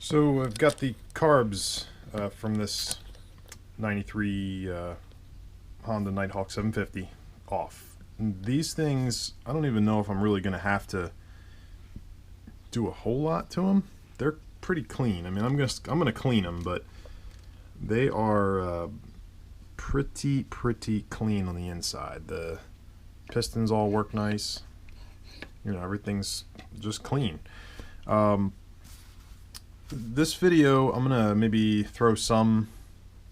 So I've got the carbs from this 93 Honda Nighthawk 750 off. And these things, I don't even know if I'm really going to have to do a whole lot to them. They're pretty clean. I mean, I'm gonna clean them, but they are pretty clean on the inside. The pistons all work nice. You know, everything's just clean. This video, I'm gonna maybe throw some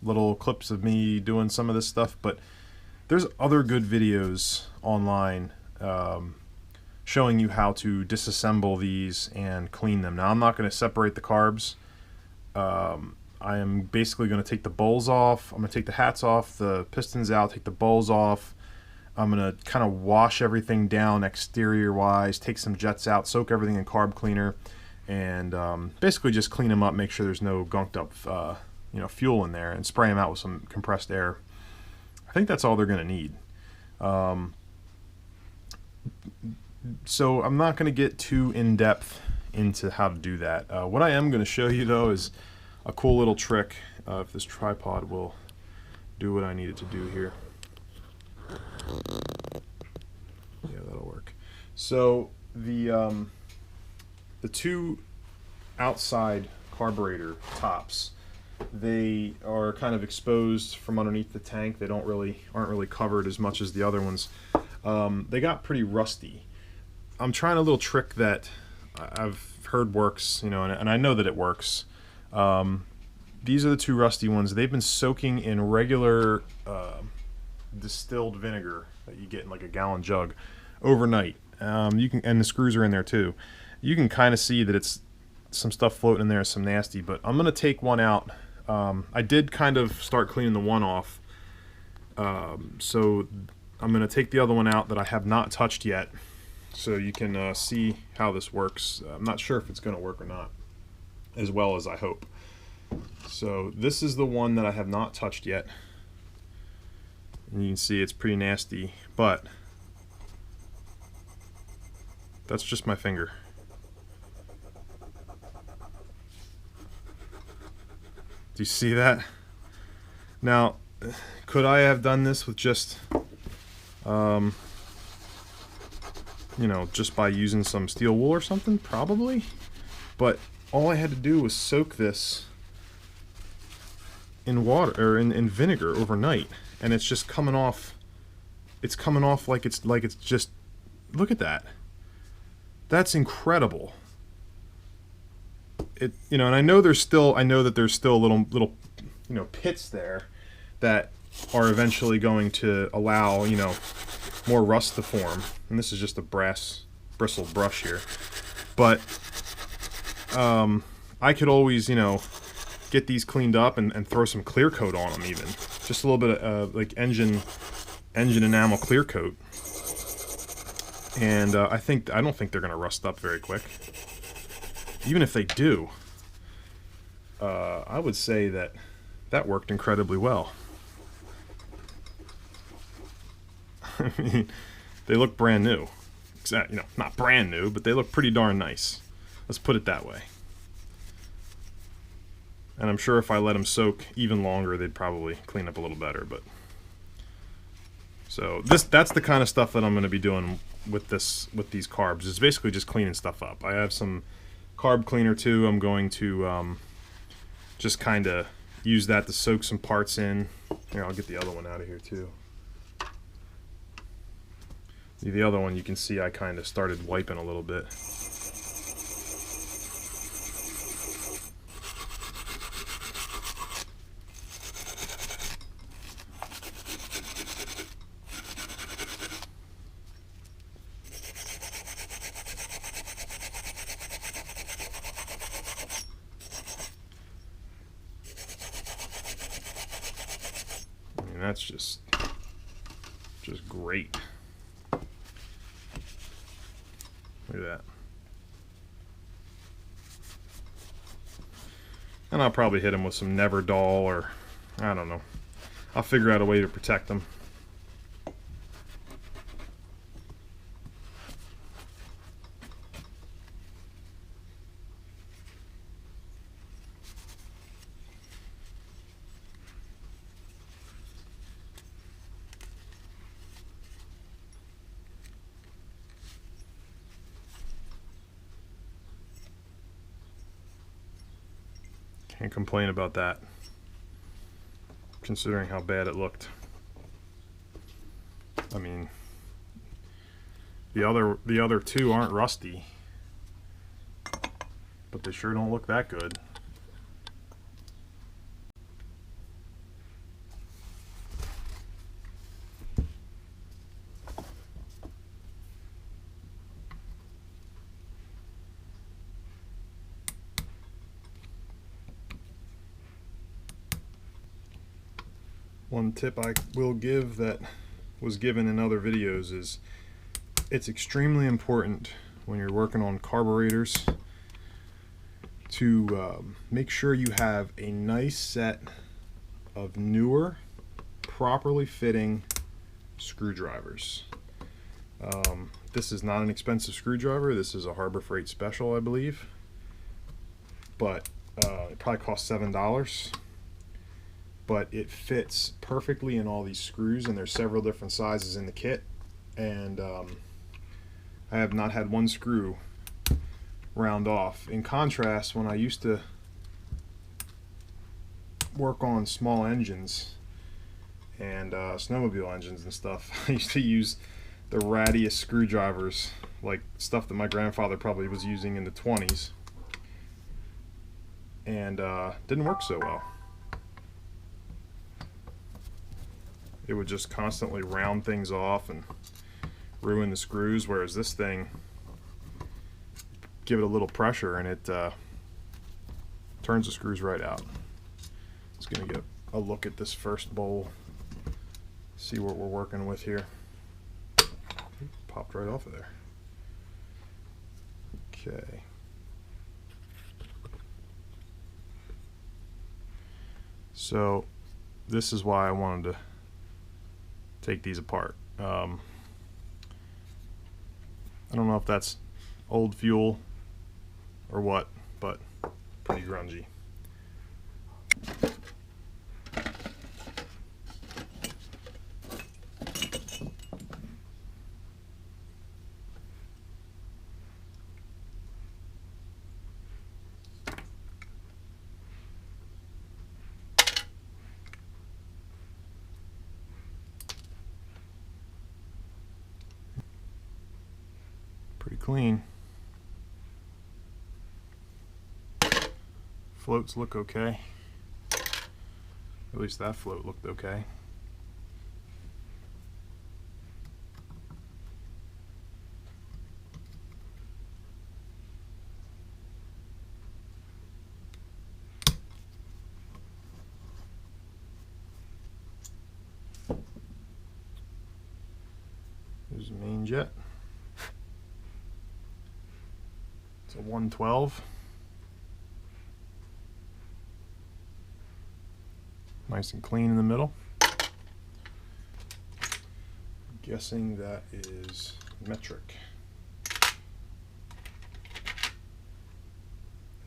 little clips of me doing some of this stuff, but there's other good videos online showing you how to disassemble these and clean them. Now, I'm not going to separate the carbs. I am basically going to take the bowls off. I'm going to take the hats off, the pistons out, take the bowls off. I'm going to kind of wash everything down exterior wise, take some jets out, soak everything in carb cleaner, and basically just clean them up, make sure there's no gunked up fuel in there, and spray them out with some compressed air. I think that's all they're going to need. So I'm not going to get too in-depth into how to do that. What I am going to show you, though, is a cool little trick, if this tripod will do what I need it to do here. Yeah, that'll work. So the two outside carburetor tops, they are kind of exposed from underneath the tank. They aren't really covered as much as the other ones. They got pretty rusty. I'm trying a little trick that I've heard works, and I know that it works. These are the two rusty ones. They've been soaking in regular distilled vinegar that you get in like a gallon jug overnight. And the screws are in there too. You can kind of see that it's some stuff floating in there, some nasty. But I'm gonna take one out. I did kind of start cleaning the one off, so I'm gonna take the other one out that I have not touched yet, so you can see how this works. I'm not sure if it's gonna work or not, as well as I hope. So this is the one that I have not touched yet, and you can see it's pretty nasty, but that's just my finger. Do you see that? Now, could I have done this with just just by using some steel wool or something? Probably. But all I had to do was soak this in water or in vinegar overnight, and it's just coming off. It's coming off like it's just. Look at that. That's incredible. And I know that there's still little pits there that are eventually going to allow more rust to form. And this is just a brass bristled brush here, but I could always get these cleaned up and throw some clear coat on them, even just a little bit of like engine enamel clear coat, and I don't think they're gonna rust up very quick. Even if they do, I would say that worked incredibly well. I mean, they look brand new. Not brand new, but they look pretty darn nice. Let's put it that way. And I'm sure if I let them soak even longer, they'd probably clean up a little better. But so that's the kind of stuff that I'm going to be doing with these carbs. It's basically just cleaning stuff up. I have some carb cleaner too. I'm going to just kind of use that to soak some parts in. Here, I'll get the other one out of here too. The other one, you can see I kind of started wiping a little bit. I mean, that's just great. Look at that. And I'll probably hit him with some Neverdoll, or I don't know. I'll figure out a way to protect them. and complain about that, considering how bad it looked. I mean, the other two aren't rusty, but they sure don't look that good. One tip I will give that was given in other videos is it's extremely important when you're working on carburetors to make sure you have a nice set of newer, properly fitting screwdrivers. This is not an expensive screwdriver. This is a Harbor Freight Special, I believe, but it probably cost $7. But it fits perfectly in all these screws, and there's several different sizes in the kit, and I have not had one screw round off. In contrast, when I used to work on small engines and snowmobile engines and stuff, I used to use the rattiest screwdrivers, like stuff that my grandfather probably was using in the 20s, and didn't work so well. It would just constantly round things off and ruin the screws, whereas this thing, give it a little pressure and it turns the screws right out. Just gonna get a look at this first bowl, see what we're working with here. Popped right off of there. Okay. So this is why I wanted to take these apart. I don't know if that's old fuel or what, but pretty grungy. Pretty clean. Floats look okay. At least that float looked okay. There's the main jet. It's a 112. Nice and clean in the middle. I'm guessing that is metric.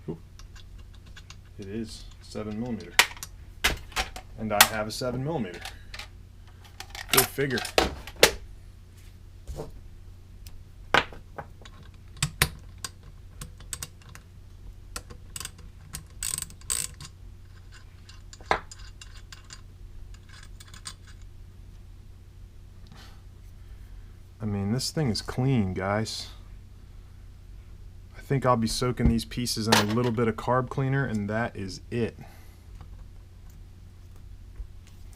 Ooh. It is 7mm. And I have a 7mm. Go figure. I mean, this thing is clean, guys. I think I'll be soaking these pieces in a little bit of carb cleaner, and that is it.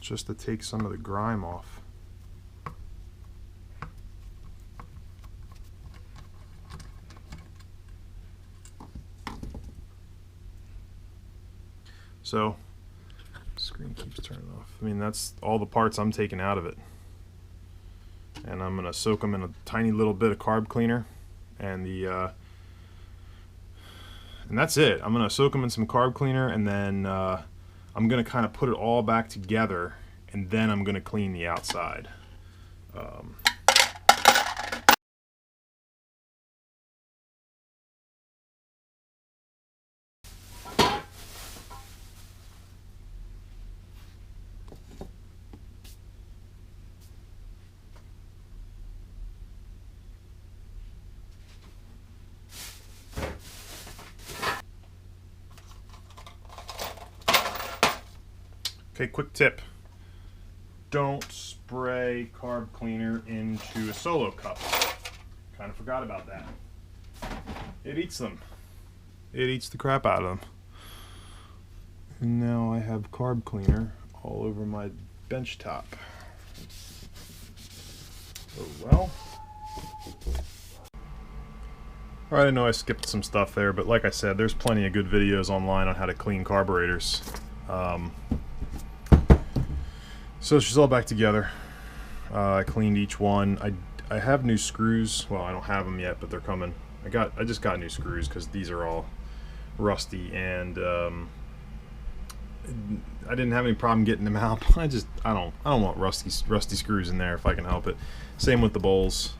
Just to take some of the grime off. So, screen keeps turning off. I mean, that's all the parts I'm taking out of it. And I'm gonna soak them in a tiny little bit of carb cleaner, and and that's it. I'm gonna soak them in some carb cleaner, and then I'm gonna kind of put it all back together, and then I'm gonna clean the outside. Okay, quick tip. Don't spray carb cleaner into a solo cup. Kind of forgot about that. It eats them. It eats the crap out of them. And now I have carb cleaner all over my bench top. Oh well. Alright, I know I skipped some stuff there, but like I said, there's plenty of good videos online on how to clean carburetors. So she's all back together. I cleaned each one. I have new screws. Well, I don't have them yet, but they're coming. I just got new screws because these are all rusty, and I didn't have any problem getting them out. I don't want rusty screws in there if I can help it. Same with the bowls.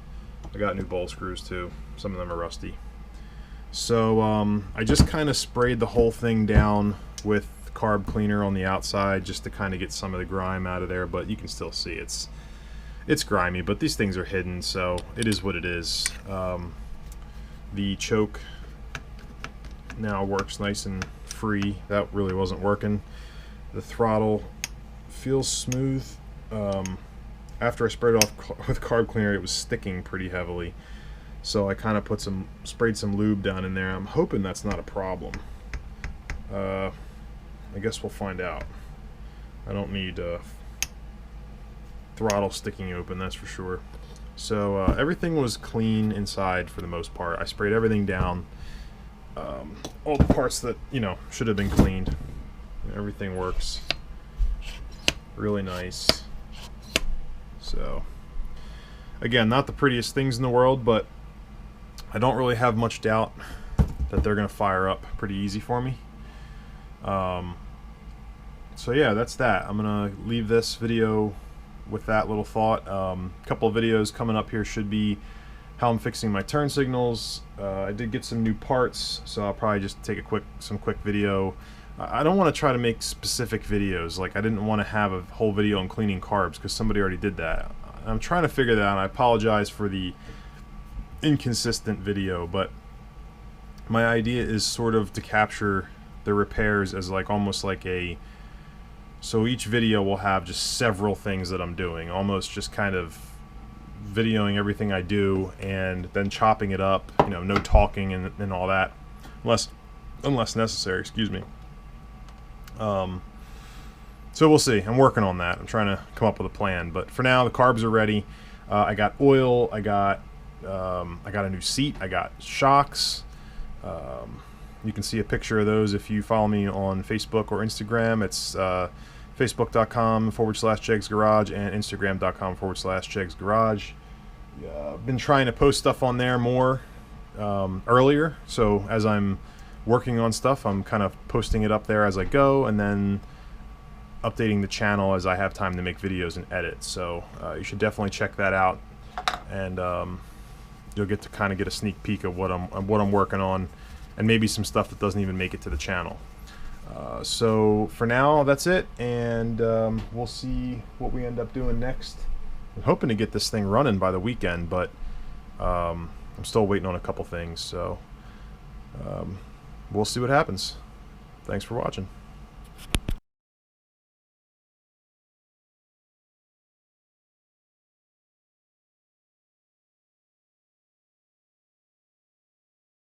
I got new bowl screws too. Some of them are rusty. So I just kind of sprayed the whole thing down with carb cleaner on the outside just to kind of get some of the grime out of there, but you can still see it's grimy, but these things are hidden, so it is what it is. The choke now works nice and free. That really wasn't working. The throttle feels smooth. After I sprayed it off with carb cleaner, it was sticking pretty heavily, so I kind of sprayed some lube down in there. I'm hoping that's not a problem. I guess we'll find out. I don't need throttle sticking open, that's for sure. So everything was clean inside for the most part. I sprayed everything down. All the parts that, you know, should have been cleaned. Everything works really nice. So again, not the prettiest things in the world, but I don't really have much doubt that they're gonna fire up pretty easy for me. So yeah, that's that. I'm gonna leave this video with that little thought. Couple of videos coming up here should be how I'm fixing my turn signals. I did get some new parts, so I'll probably just take some quick video. I don't want to try to make specific videos. Like, I didn't want to have a whole video on cleaning carbs because somebody already did that. I'm trying to figure that out. I apologize for the inconsistent video, but my idea is sort of to capture the repairs as like almost like so each video will have just several things that I'm doing, almost just kind of videoing everything I do and then chopping it up, you know, no talking and all that, unless necessary, excuse me. So we'll see. I'm working on that. I'm trying to come up with a plan, but for now the carbs are ready. I got oil, I got a new seat, I got shocks. You can see a picture of those if you follow me on Facebook or Instagram. It's facebook.com/JegsGarage and instagram.com/JegsGarage. I've been trying to post stuff on there more earlier, so as I'm working on stuff, I'm kind of posting it up there as I go, and then updating the channel as I have time to make videos and edit. So you should definitely check that out, and you'll get to kind of get a sneak peek of what I'm working on, and maybe some stuff that doesn't even make it to the channel. So for now, that's it, and we'll see what we end up doing next. I'm hoping to get this thing running by the weekend, but I'm still waiting on a couple things, so we'll see what happens. Thanks for watching.